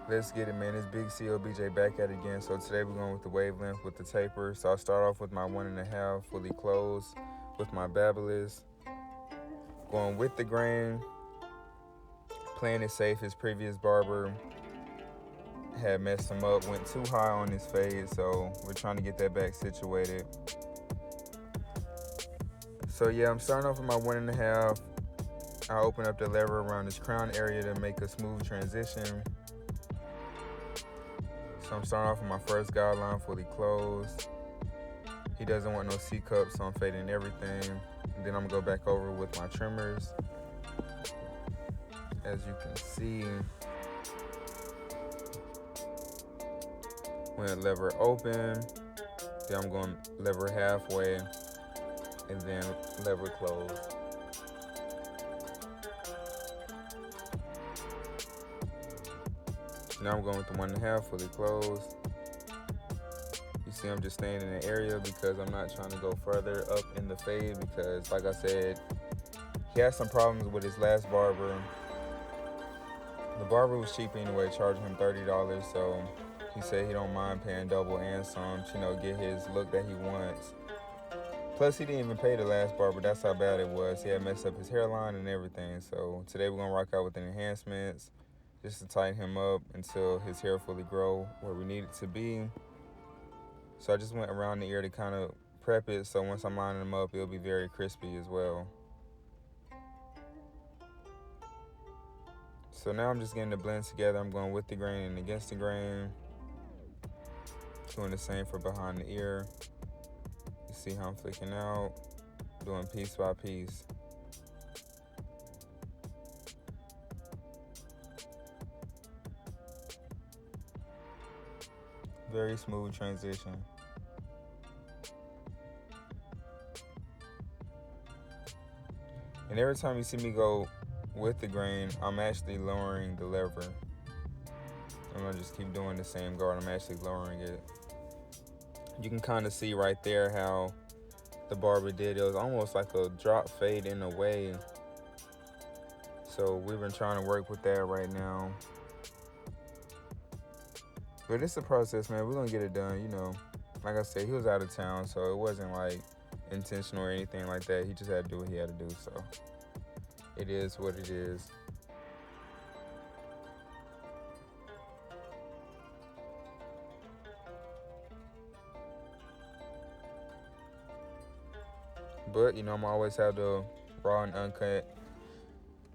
Let's get it, man. It's Big COBJ back at it again. So today we're going with the wavelength with the taper. So I'll start off with my 1.5 fully closed with my babblers. Going with the grain. Playing it safe. His previous barber had messed him up, went too high on his fade. So we're trying to get that back situated. So yeah, I'm starting off with my 1.5. I open up the lever around this crown area to make a smooth transition. So I'm starting off with my first guideline fully closed. He doesn't want no C-cups, so I'm fading everything. And then I'm gonna go back over with my trimmers. As you can see, when lever open, then I'm going lever halfway, and then lever close. Now I'm going with the 1.5 fully closed. You see I'm just staying in the area because I'm not trying to go further up in the fade because, like I said, he had some problems with his last barber. The barber was cheap anyway, charging him $30, so he said he don't mind paying double and some to, get his look that he wants. Plus, he didn't even pay the last barber. That's how bad it was. He had messed up his hairline and everything. So today we're going to rock out with the enhancements just to tighten him up until his hair fully grow where we need it to be. So I just went around the ear to kind of prep it, so once I'm lining them up, it'll be very crispy as well. So now I'm just getting the blends together. I'm going with the grain and against the grain. Doing the same for behind the ear. You see how I'm flicking out. Doing piece by piece. Very smooth transition. And every time you see me go with the grain, I'm actually lowering the lever. I'm gonna just keep doing the same guard. I'm actually lowering it. You can kind of see right there how the barber did. It was almost like a drop fade in a way. So we've been trying to work with that right now. But it's a process, man. We're gonna get it done, Like I said, he was out of town, so it wasn't like intentional or anything like that. He just had to do what he had to do, so it is what it is. But, I'm always have the raw and uncut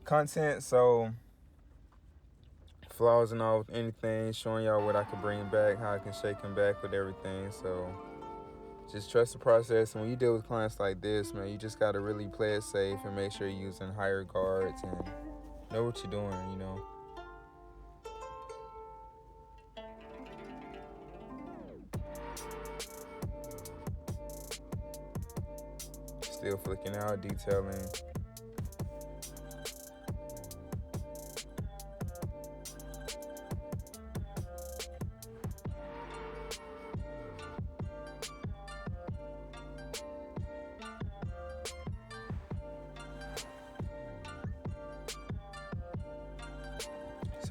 content, so flaws and all with anything, showing y'all what I can bring back, how I can shake him back with everything. So just trust the process. And when you deal with clients like this, man, you just got to really play it safe and make sure you're using higher guards and know what you're doing, Still flicking out, detailing.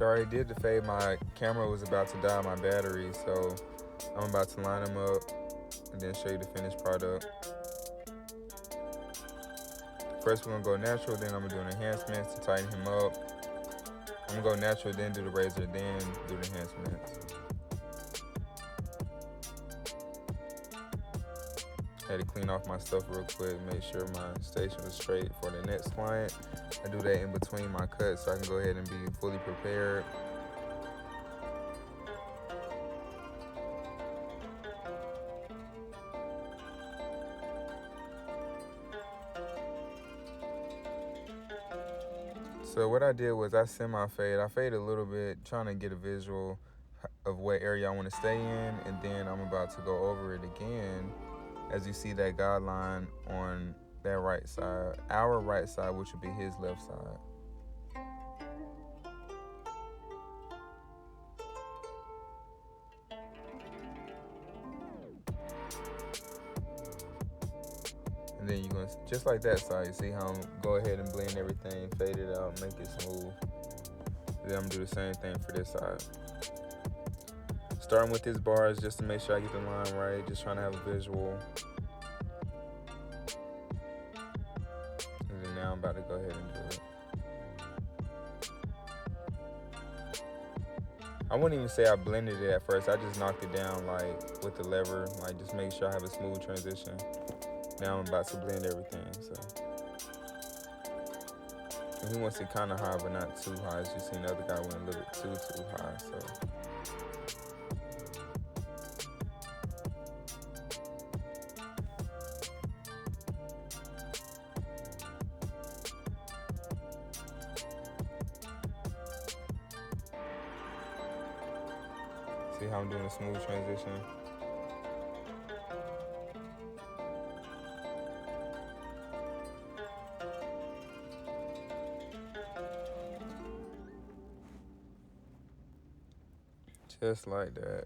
So I already did the fade. My camera was about to die, my battery, so I'm about to line them up and then show you the finished product. First we're gonna go natural, then I'm gonna do an enhancements to tighten him up. I'm gonna go natural, then do the razor, then do the enhancements. Had to clean off my stuff real quick, make sure my station was straight for the next client. I do that in between my cuts so I can go ahead and be fully prepared. So what I did was I semi-fade. I fade a little bit, trying to get a visual of what area I want to stay in, and then I'm about to go over it again. As you see that guideline on that right side, our right side, which would be his left side. And then you're gonna, just like that side, you see how I'm go ahead and blend everything, fade it out, make it smooth. Then I'm gonna do the same thing for this side. Starting with his bars just to make sure I get the line right. Just trying to have a visual. And then now I'm about to go ahead and do it. I wouldn't even say I blended it at first. I just knocked it down like with the lever, like just make sure I have a smooth transition. Now I'm about to blend everything. So and he wants it kind of high, but not too high. As you seen, the other guy went a little bit too high. So see how I'm doing a smooth transition? Just like that.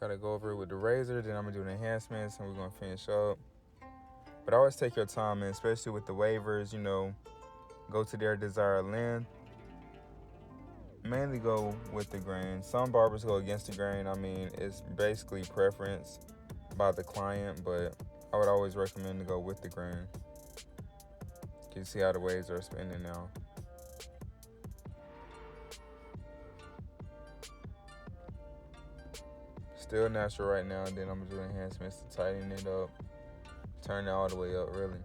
Gotta go over it with the razor, then I'm gonna do the enhancements and we're gonna finish up. But always take your time, and especially with the wavers, you know, go to their desired length. Mainly go with the grain. Some barbers go against the grain. I mean, it's basically preference by the client, but I would always recommend to go with the grain. You can see how the waves are spinning now. Still natural right now, and then I'm gonna do enhancements to tighten it up, turn it all the way up, really.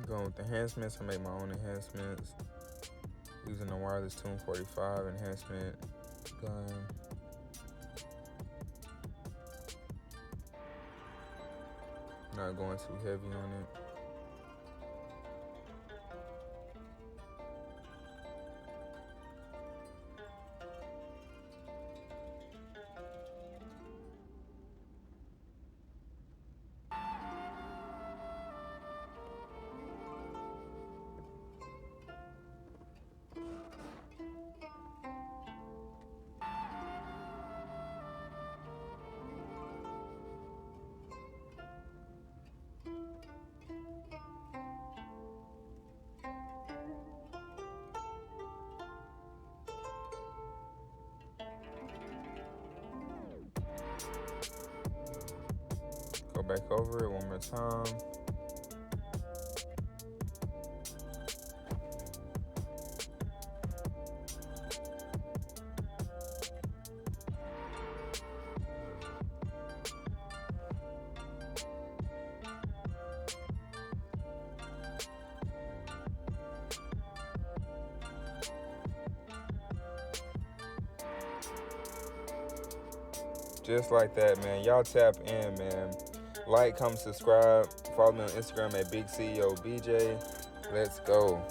Going with enhancements, I make my own enhancements using the wireless Tune 45 enhancement gun. Not going too heavy on it. Go back over it one more time. Just like that, man. Y'all tap in, man. Like, comment, subscribe. Follow me on Instagram at Big CEO BJ. Let's go.